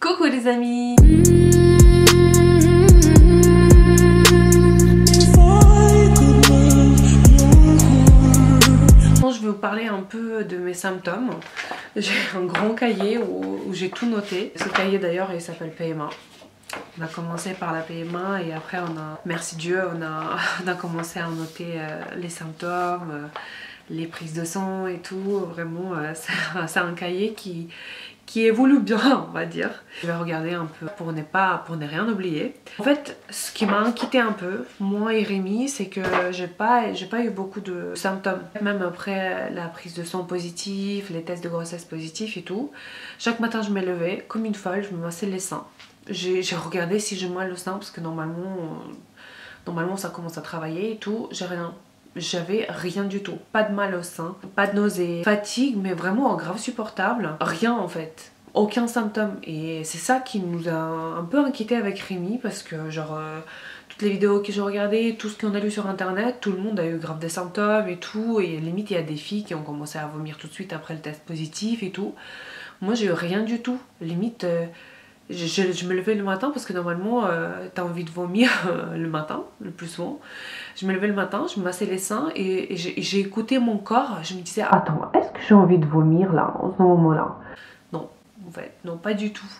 Coucou les amis. Je vais vous parler un peu de mes symptômes. J'ai un grand cahier où j'ai tout noté. Ce cahier d'ailleurs il s'appelle PMA. On a commencé par la PMA et après on a, merci Dieu, on a commencé à noter les symptômes, les prises de sang et tout. Vraiment c'est un cahier qui évolue bien, on va dire. Je vais regarder un peu pour ne rien oublier. En fait, ce qui m'a inquiété un peu, moi et Rémi, c'est que j'ai pas eu beaucoup de symptômes. Même après la prise de sang positive, les tests de grossesse positifs et tout, chaque matin je me levais comme une folle, je me massais les seins. J'ai regardé si j'ai mal au sein parce que normalement ça commence à travailler et tout, j'avais rien du tout, pas de mal au sein, pas de nausée, fatigue mais vraiment grave supportable, rien en fait, aucun symptôme. Et c'est ça qui nous a un peu inquiété avec Rémi parce que genre toutes les vidéos que j'ai regardées, tout ce qu'on a lu sur internet, tout le monde a eu grave des symptômes et tout, et limite il y a des filles qui ont commencé à vomir tout de suite après le test positif et tout. Moi j'ai eu rien du tout, limite je me levais le matin parce que normalement t'as envie de vomir le matin, le plus souvent. Je me levais le matin, je me massais les seins et j'ai écouté mon corps. Je me disais, attends, est-ce que j'ai envie de vomir là, en ce moment-là? Non, en fait, non, pas du tout.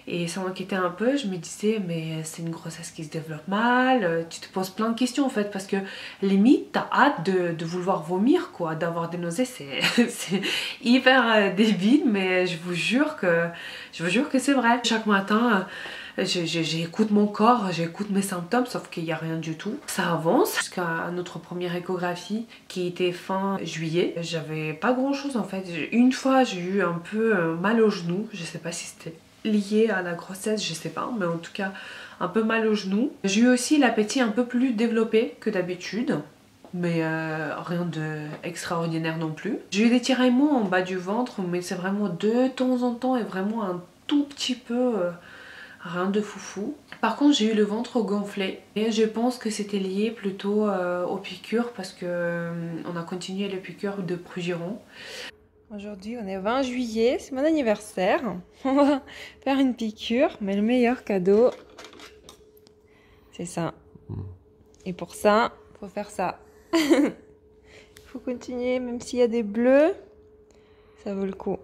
Et ça m'inquiétait un peu, je me disais, mais c'est une grossesse qui se développe mal. Tu te poses plein de questions en fait, parce que limite, t'as hâte de vouloir vomir, quoi, d'avoir des nausées. C'est hyper débile, mais je vous jure que c'est vrai. Chaque matin, j'écoute mon corps, j'écoute mes symptômes, sauf qu'il n'y a rien du tout. Ça avance jusqu'à notre première échographie qui était fin juillet. J'avais pas grand chose en fait. Une fois, j'ai eu un peu mal au genou, je sais pas si c'était lié à la grossesse, je sais pas, mais en tout cas un peu mal au genou. J'ai eu aussi l'appétit un peu plus développé que d'habitude, mais rien d'extraordinaire non plus. J'ai eu des tiraillements en bas du ventre, mais c'est vraiment de temps en temps et vraiment un tout petit peu, rien de foufou. Par contre j'ai eu le ventre gonflé et je pense que c'était lié plutôt aux piqûres parce que on a continué les piqûres de Prugiron. Aujourd'hui on est 20 juillet, c'est mon anniversaire. On va faire une piqûre, mais le meilleur cadeau, c'est ça. Et pour ça, faut faire ça. Faut continuer, même s'il y a des bleus, ça vaut le coup.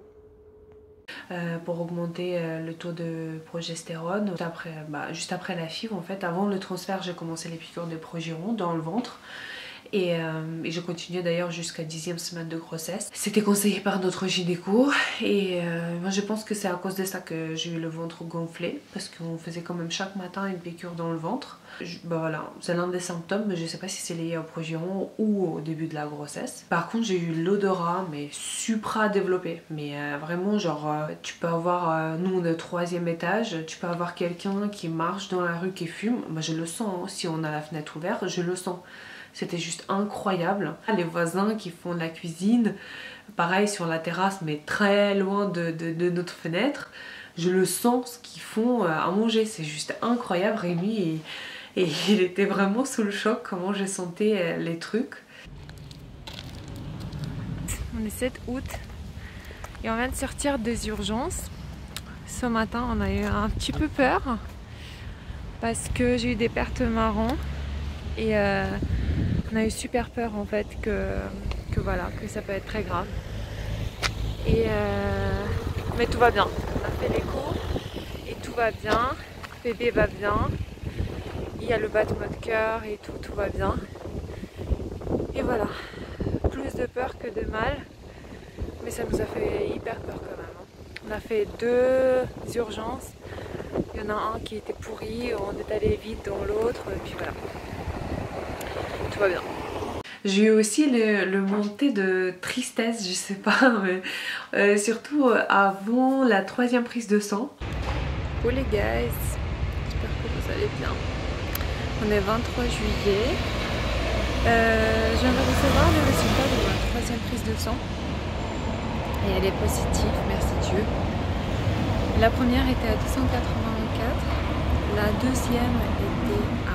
Pour augmenter le taux de progestérone, juste après la FIV en fait, avant le transfert j'ai commencé les piqûres de Progiron dans le ventre. Et je continuais d'ailleurs jusqu'à 10e semaine de grossesse. C'était conseillé par notre gynéco et moi je pense que c'est à cause de ça que j'ai eu le ventre gonflé parce qu'on faisait quand même chaque matin une piqûre dans le ventre. Voilà, c'est l'un des symptômes, mais je sais pas si c'est lié au Progiron ou au début de la grossesse. Par contre j'ai eu l'odorat mais supra développé, mais vraiment genre tu peux avoir, nous on est au 3e étage, tu peux avoir quelqu'un qui marche dans la rue qui fume, moi je le sens, hein, si on a la fenêtre ouverte je le sens. C'était juste incroyable. Les voisins qui font de la cuisine, pareil sur la terrasse mais très loin de notre fenêtre, je le sens ce qu'ils font à manger, c'est juste incroyable. Rémi et il était vraiment sous le choc comment je sentais les trucs. On est 7 août et on vient de sortir des urgences. Ce matin on a eu un petit peu peur parce que j'ai eu des pertes marron et on a eu super peur en fait que ça peut être très grave. Et mais tout va bien. On a fait l'écho et tout va bien. Bébé va bien. Il y a le battement de cœur et tout va bien. Et voilà. Plus de peur que de mal. Mais ça nous a fait hyper peur quand même. On a fait 2 urgences. Il y en a un qui était pourri, on est allé vite dans l'autre, et puis voilà. Tout va bien. J'ai eu aussi le montée de tristesse, je sais pas, mais surtout avant la 3e prise de sang. Oh les guys, j'espère que vous allez bien. On est 23 juillet. Je viens de recevoir le résultat de ma 3e prise de sang. Et elle est positive, merci Dieu. La première était à 284, la deuxième était à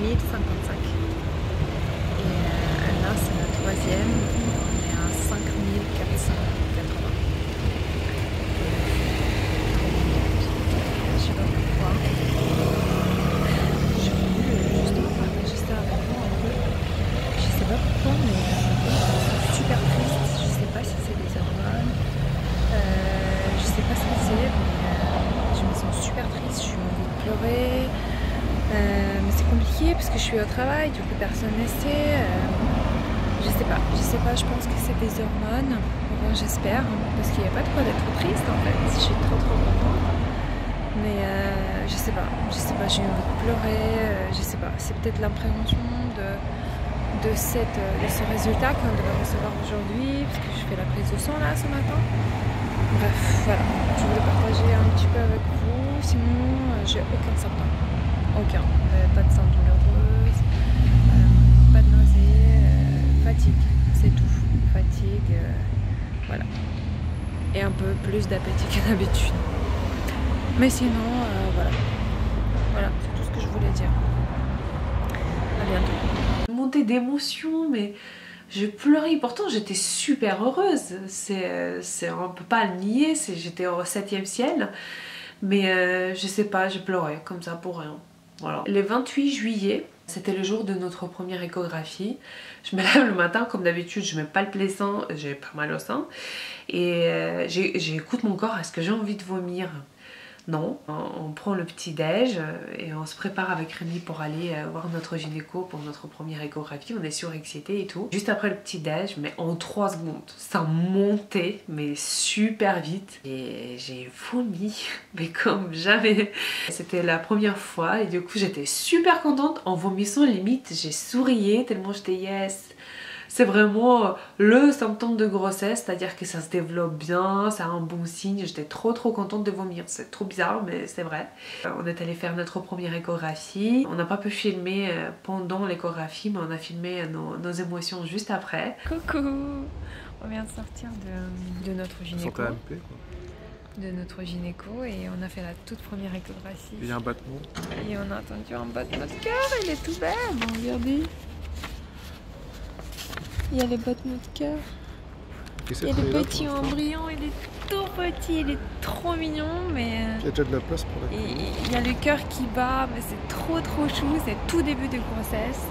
1055. Et là c'est la 3e, on est à 5480. fatiguée parce que je suis au travail, du coup personne ne sait. Je sais pas, je pense que c'est des hormones. Enfin, j'espère, parce qu'il n'y a pas de quoi d'être triste en fait. Je suis trop contente. Mais je sais pas, j'ai envie de pleurer, je sais pas. C'est peut-être l'appréhension de ce résultat qu'on devait recevoir aujourd'hui, parce que je fais la prise de sang là ce matin. Bref, voilà, je voulais partager un petit peu avec vous, sinon j'ai aucun symptôme. Aucun. Pas de sein douloureuse, pas de nausée, fatigue, c'est tout. Fatigue, voilà. Et un peu plus d'appétit que d'habitude. Mais sinon, voilà. Voilà, c'est tout ce que je voulais dire. À bientôt. Montée d'émotion, mais je pleurais. Pourtant, j'étais super heureuse. On peut pas le nier. J'étais au 7e ciel. Mais je sais pas, je pleurais comme ça pour rien. Voilà. Le 28 juillet, c'était le jour de notre première échographie. Je me lève le matin, comme d'habitude, je mets pas le plaisant, j'ai pas mal au sein. Et j'écoute mon corps, est-ce que j'ai envie de vomir ? Non, on prend le petit déj et on se prépare avec Rémi pour aller voir notre gynéco pour notre première échographie. On est surexcité et tout. Juste après le petit déj, mais en 3 secondes, ça montait, mais super vite. Et j'ai vomi, mais comme jamais. C'était la première fois et du coup j'étais super contente. En vomissant, limite, j'ai sourié tellement j'étais yes. C'est vraiment le symptôme de grossesse, c'est-à-dire que ça se développe bien, ça a un bon signe. J'étais trop contente de vomir, c'est trop bizarre mais c'est vrai. On est allé faire notre première échographie. On n'a pas pu filmer pendant l'échographie, mais on a filmé nos émotions juste après. Coucou. On vient de sortir de notre gynéco. De notre gynéco et on a fait la toute première échographie. Il y a un battement. Et on a entendu un battement de cœur, il est tout belle, regardez. Il y a les battements de cœur. Il y a le petit embryon, il est tout petit, il est trop mignon, mais... Il y a déjà de la place pour la il y a le cœur qui bat, mais c'est trop chou, c'est tout début de grossesse.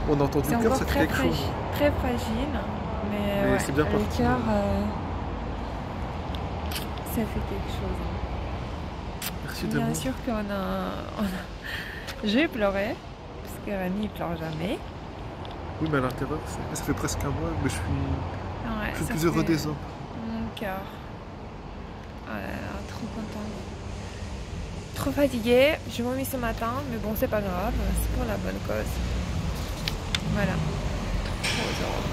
On a entendu le cœur, c'est quelque chose. Très fragile, mais ouais, c'est bien parti. Le cœur, ça fait quelque chose. Merci Bien sûr qu'on a... J'ai pleuré, parce que Rémi il pleure jamais. Oui, mais à l'intérieur, ça fait presque un mois, mais je suis plus heureux des hommes. Mon cœur. Oh là là, trop contente. Trop fatiguée, j'ai vomi ce matin, mais bon, c'est pas grave, c'est pour la bonne cause. Voilà. Trop heureux.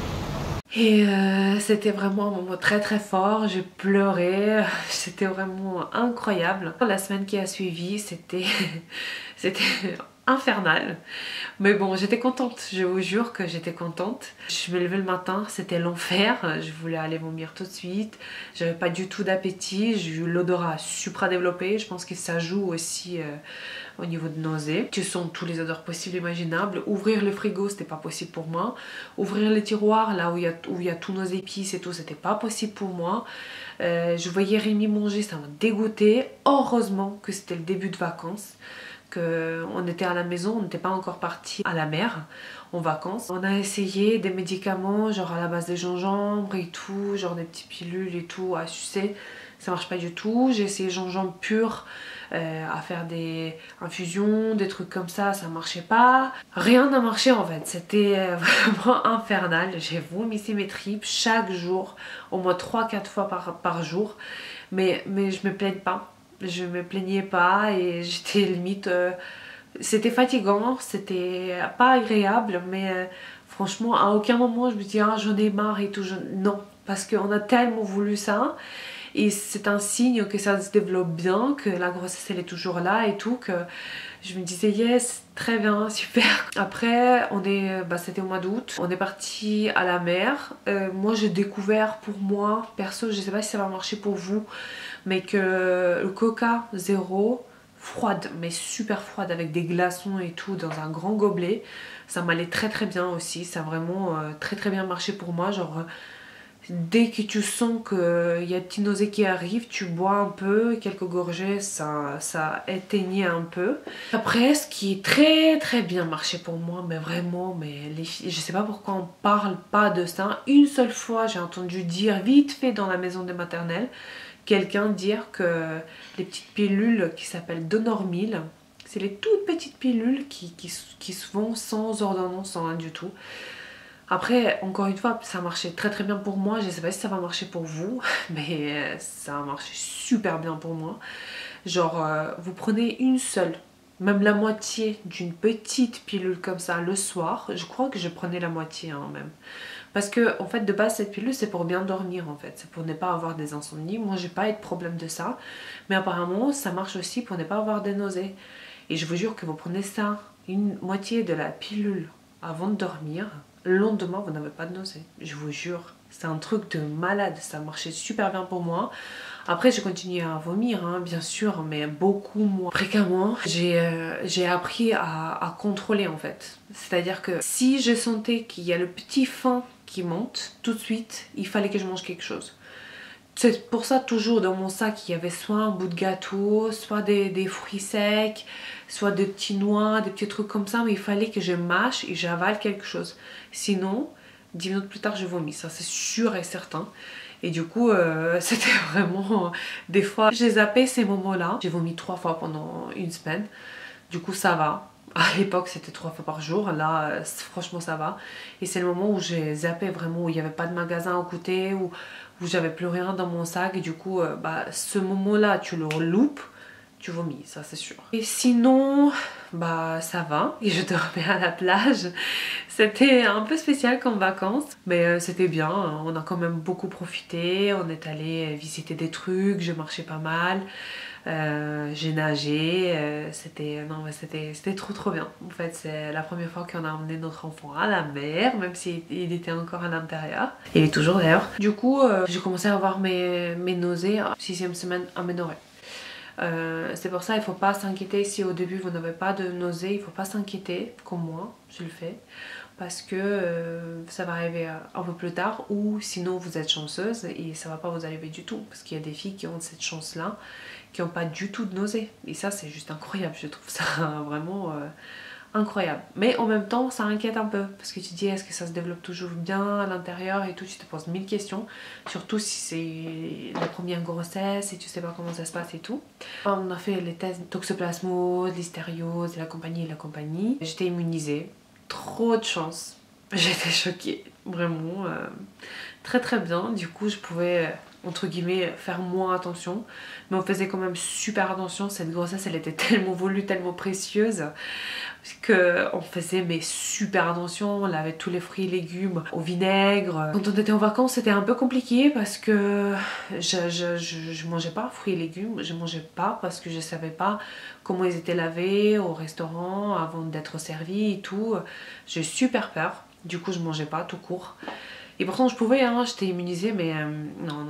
Et c'était vraiment un moment très fort, j'ai pleuré, c'était vraiment incroyable. La semaine qui a suivi, c'était infernal. Mais bon, j'étais contente, je vous jure que j'étais contente. Je me levais le matin, c'était l'enfer, je voulais aller vomir tout de suite. J'avais pas du tout d'appétit, j'ai eu l'odorat supra-développé, je pense que ça joue aussi au niveau de nausées. Tu sens tous les odeurs possibles et imaginables. Ouvrir le frigo, c'était pas possible pour moi. Ouvrir les tiroirs, là où il y a tous nos épices et tout, c'était pas possible pour moi. Je voyais Rémi manger, ça m'a dégoûté. Heureusement que c'était le début de vacances. On était à la maison, on n'était pas encore parti à la mer en vacances. On a essayé des médicaments genre à la base de gingembre et tout, genre des petites pilules et tout à sucer, ça marche pas du tout. J'ai essayé gingembre pur à faire des infusions, des trucs comme ça marchait pas. Rien n'a marché en fait, c'était vraiment infernal. J'ai vomissé mes tripes chaque jour, au moins 3-4 fois par jour, mais je me plaigne pas. Je me plaignais pas et j'étais limite... c'était fatigant, c'était pas agréable, mais franchement, à aucun moment je me dis ah, j'en ai marre et tout. Non, parce qu'on a tellement voulu ça. Et c'est un signe que ça se développe bien, que la grossesse elle est toujours là et tout, que je me disais yes, très bien, super. Après, c'était au mois d'août, on est parti à la mer. Moi j'ai découvert pour moi, perso, je sais pas si ça va marcher pour vous, mais que le Coca zéro, froide, mais super froide, avec des glaçons et tout, dans un grand gobelet, ça m'allait très bien aussi. Ça a vraiment très bien marché pour moi, genre... Dès que tu sens qu'il y a des petites nausées qui arrivent, tu bois un peu, quelques gorgées, ça éteignait un peu. Après, ce qui est très bien marché pour moi, mais vraiment, les filles, je sais pas pourquoi on parle pas de ça. Une seule fois, j'ai entendu dire, vite fait dans la maison des maternelles, quelqu'un dire que les petites pilules qui s'appellent Donormil, C'est les toutes petites pilules qui se font sans ordonnance, sans rien du tout. Après, encore une fois, ça a marché très très bien pour moi. Je ne sais pas si ça va marcher pour vous, mais ça a marché super bien pour moi. Genre, vous prenez une seule, même la moitié d'une petite pilule comme ça le soir. Je crois que je prenais la moitié hein, même. Parce que en fait de base cette pilule c'est pour bien dormir en fait. C'est pour ne pas avoir des insomnies. Moi j'ai pas eu de problème de ça. Mais apparemment ça marche aussi pour ne pas avoir des nausées. Et je vous jure que vous prenez ça, une moitié de la pilule avant de dormir. Le lendemain vous n'avez pas de nausées. Je vous jure. C'est un truc de malade. Ça marchait super bien pour moi. Après j'ai continué à vomir hein, bien sûr, mais beaucoup moins fréquemment. J'ai appris à contrôler en fait. C'est-à-dire que si je sentais qu'il y a le petit faim qui monte, tout de suite il fallait que je mange quelque chose. C'est pour ça toujours dans mon sac il y avait soit un bout de gâteau, soit des fruits secs, soit des petits noix, des petits trucs comme ça, mais il fallait que je mâche et j'avale quelque chose. Sinon 10 minutes plus tard je vomis, ça c'est sûr et certain. Et du coup, c'était vraiment... Des fois, j'ai zappé ces moments-là. J'ai vomi 3 fois pendant une semaine. Du coup, ça va. À l'époque, c'était 3 fois par jour. Là, franchement, ça va. Et c'est le moment où j'ai zappé vraiment, où il n'y avait pas de magasin à côté, où j'avais plus rien dans mon sac. Et du coup, ce moment-là, tu le loupes, tu vomis, ça c'est sûr. Et sinon, ça va. Et je dormais à la plage. C'était un peu spécial comme vacances, mais c'était bien. On a quand même beaucoup profité. On est allé visiter des trucs, je marchais pas mal. J'ai nagé. C'était trop bien. En fait, c'est la première fois qu'on a emmené notre enfant à la mer, même s'il était encore à l'intérieur. Il est toujours d'ailleurs. Du coup, j'ai commencé à avoir mes nausées à 6e semaine améliorée. C'est pour ça il ne faut pas s'inquiéter si au début vous n'avez pas de nausées, il ne faut pas s'inquiéter comme moi, je le fais, parce que ça va arriver un peu plus tard, ou sinon vous êtes chanceuse et ça ne va pas vous arriver du tout, parce qu'il y a des filles qui ont cette chance là, qui n'ont pas du tout de nausées, et ça c'est juste incroyable, je trouve ça vraiment incroyable. Mais en même temps ça inquiète un peu, parce que tu te dis est-ce que ça se développe toujours bien à l'intérieur et tout, tu te poses 1000 questions, surtout si c'est la première grossesse et tu sais pas comment ça se passe et tout. On a fait les tests toxoplasmose, listériose et la compagnie. J'étais immunisée, trop de chance, j'étais choquée, vraiment très très bien. Du coup je pouvais entre guillemets faire moins attention, mais on faisait quand même super attention. Cette grossesse elle était tellement voulue, tellement précieuse, qu'on faisait super attention. On lavait tous les fruits et légumes au vinaigre. Quand on était en vacances c'était un peu compliqué parce que je mangeais pas fruits et légumes, je mangeais pas parce que je savais pas comment ils étaient lavés au restaurant avant d'être servis et tout. J'ai super peur, du coup je mangeais pas tout court. Et pourtant je pouvais, hein, j'étais immunisée, mais non.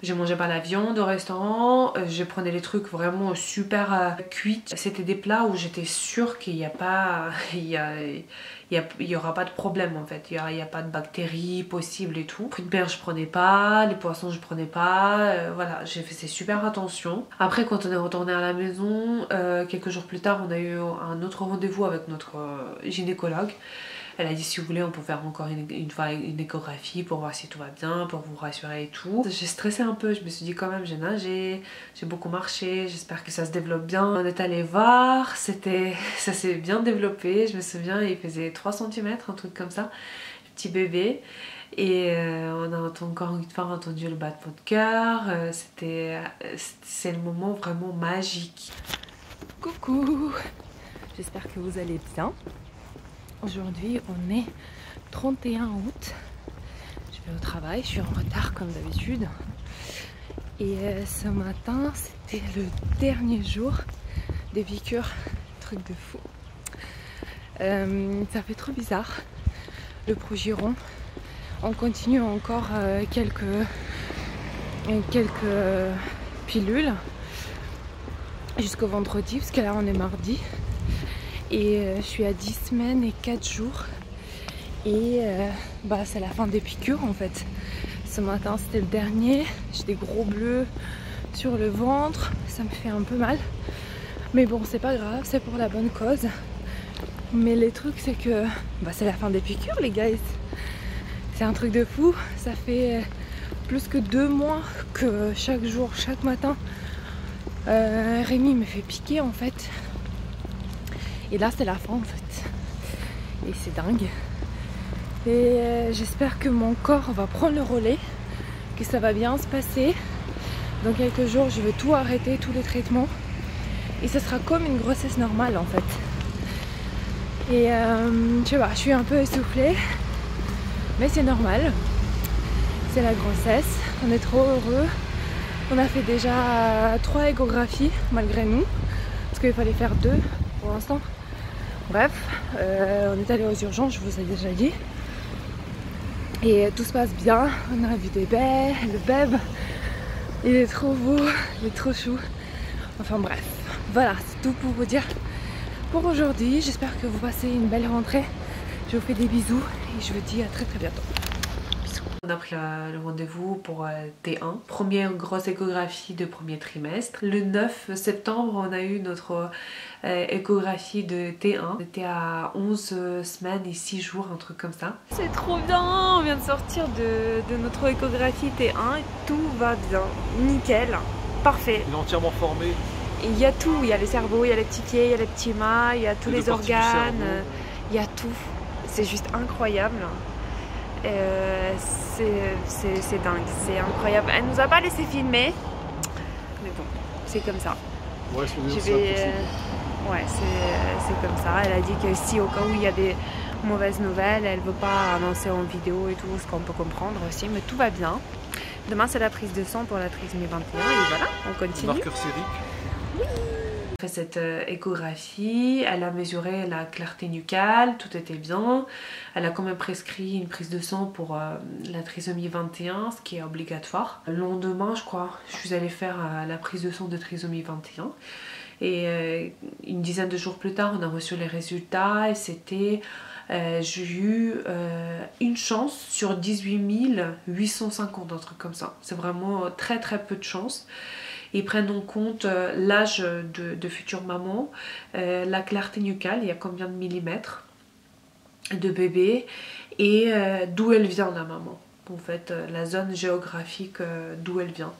Je mangeais pas la viande au restaurant, je prenais les trucs vraiment super cuits. C'était des plats où j'étais sûre qu'il n'y a pas, il y aura pas de problème en fait. Il y a pas de bactéries possibles et tout. Fruits de mer je prenais pas, les poissons je prenais pas, voilà, j'ai fait super attention. Après quand on est retourné à la maison, quelques jours plus tard on a eu un autre rendez-vous avec notre gynécologue. Elle a dit si vous voulez on peut faire encore une fois une échographie pour voir si tout va bien, pour vous rassurer et tout. J'ai stressé un peu, je me suis dit quand même j'ai nagé, j'ai beaucoup marché, j'espère que ça se développe bien. On est allé voir, ça s'est bien développé, je me souviens il faisait 3 cm, un truc comme ça, petit bébé. Et on a encore une fois entendu le battement de cœur, c'est le moment vraiment magique. Coucou, j'espère que vous allez bien. Aujourd'hui on est 31 août, je vais au travail, je suis en retard comme d'habitude. Et ce matin c'était le dernier jour des piqûres, truc de fou. Ça fait trop bizarre, le Progiron. On continue encore quelques pilules jusqu'au vendredi, parce que là on est mardi. Et je suis à 10 semaines et 4 jours. Et c'est la fin des piqûres en fait. Ce matin c'était le dernier. J'ai des gros bleus sur le ventre. Ça me fait un peu mal. Mais bon c'est pas grave, c'est pour la bonne cause. Mais les trucs c'est que c'est la fin des piqûres les gars. C'est un truc de fou. Ça fait plus que 2 mois que chaque jour, chaque matin Rémi me fait piquer en fait. Et là c'est la fin en fait. Et c'est dingue. Et j'espère que mon corps va prendre le relais, que ça va bien se passer. Dans quelques jours je vais tout arrêter, tous les traitements. Et ce sera comme une grossesse normale en fait. Et je sais pas, je suis un peu essoufflée. Mais c'est normal. C'est la grossesse. On est trop heureux. On a fait déjà 3 échographies malgré nous. Parce qu'il fallait faire 2 pour l'instant. Bref, on est allé aux urgences, je vous ai déjà dit. Et tout se passe bien. On a vu des bébés, le bébé. Il est trop beau, il est trop chou. Enfin bref, voilà, c'est tout pour vous dire pour aujourd'hui. J'espère que vous passez une belle rentrée. Je vous fais des bisous et je vous dis à très bientôt. On a pris le rendez-vous pour T1, première grosse échographie de premier trimestre. Le 9 septembre, on a eu notre échographie de T1. On était à 11 semaines et 6 jours, un truc comme ça. C'est trop bien, on vient de sortir de notre échographie T1 et tout va bien, nickel, parfait. Il est entièrement formé. Il y a tout, il y a les cerveaux, il y a les petits pieds, il y a les petits mains, il y a tous les organes, il y a tout. C'est juste incroyable. C'est dingue, c'est incroyable. Elle nous a pas laissé filmer, mais bon, c'est comme ça. Ouais, ouais, c'est comme ça. Elle a dit que si au cas où il y a des mauvaises nouvelles, elle veut pas annoncer en vidéo et tout, ce qu'on peut comprendre aussi, mais tout va bien. Demain c'est la prise de sang pour la trisomie 21 et voilà, on continue. Marqueur sérique. Oui. On fait cette échographie, elle a mesuré la clarté nucale, tout était bien. Elle a quand même prescrit une prise de sang pour la trisomie 21, ce qui est obligatoire. Le lendemain, je crois, je suis allée faire la prise de sang de trisomie 21. Et une dizaine de jours plus tard, on a reçu les résultats et c'était... j'ai eu une chance sur 18 850, un truc comme ça. C'est vraiment très peu de chance. Ils prennent en compte l'âge de future maman, la clarté nucale, il y a combien de millimètres de bébé et d'où elle vient la maman. En fait, la zone géographique d'où elle vient.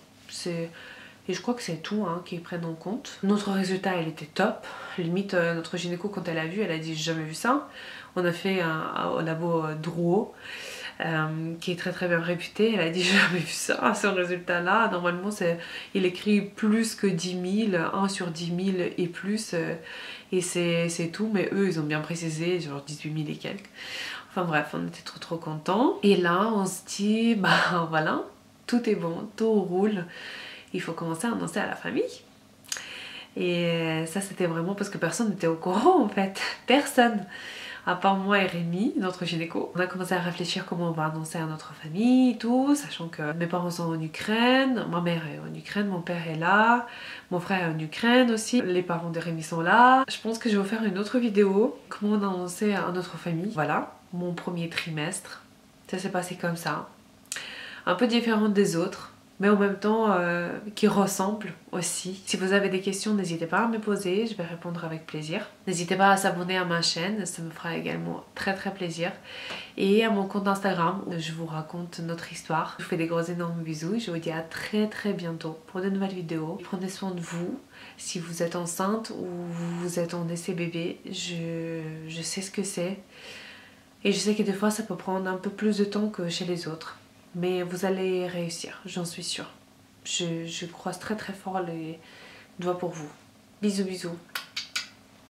Et je crois que c'est tout qu'ils prennent en compte. Notre résultat, elle était top. Limite, notre gynéco, quand elle a vu, elle a dit « j'ai jamais vu ça ». On a fait au labo Drouot, qui est très bien réputé. Elle a dit « j'ai jamais vu ça, ce résultat-là ». Normalement, il écrit plus que 10 000, 1 sur 10 000 et plus. Et c'est tout, mais eux, ils ont bien précisé, genre 18 000 et quelques. Enfin bref, on était trop contents. Et là, on se dit « bah voilà, tout est bon, tout roule ». Il faut commencer à annoncer à la famille. Et ça c'était vraiment parce que personne n'était au courant en fait. Personne. À part moi et Rémi, notre gynéco. On a commencé à réfléchir comment on va annoncer à notre famille et tout, sachant que mes parents sont en Ukraine, ma mère est en Ukraine, mon père est là, mon frère est en Ukraine aussi, les parents de Rémi sont là. Je pense que je vais vous faire une autre vidéo, comment on a annoncé à notre famille. Voilà, mon premier trimestre. Ça s'est passé comme ça. Un peu différente des autres, mais en même temps qui ressemble aussi. Si vous avez des questions, n'hésitez pas à me poser, je vais répondre avec plaisir. N'hésitez pas à s'abonner à ma chaîne, ça me fera également très plaisir. Et à mon compte Instagram, je vous raconte notre histoire. Je vous fais des gros énormes bisous, je vous dis à très bientôt pour de nouvelles vidéos. Prenez soin de vous, si vous êtes enceinte ou vous êtes en essai bébé, je sais ce que c'est. Et je sais que des fois ça peut prendre un peu plus de temps que chez les autres. Mais vous allez réussir, j'en suis sûre. Je croise très fort les doigts pour vous. Bisous.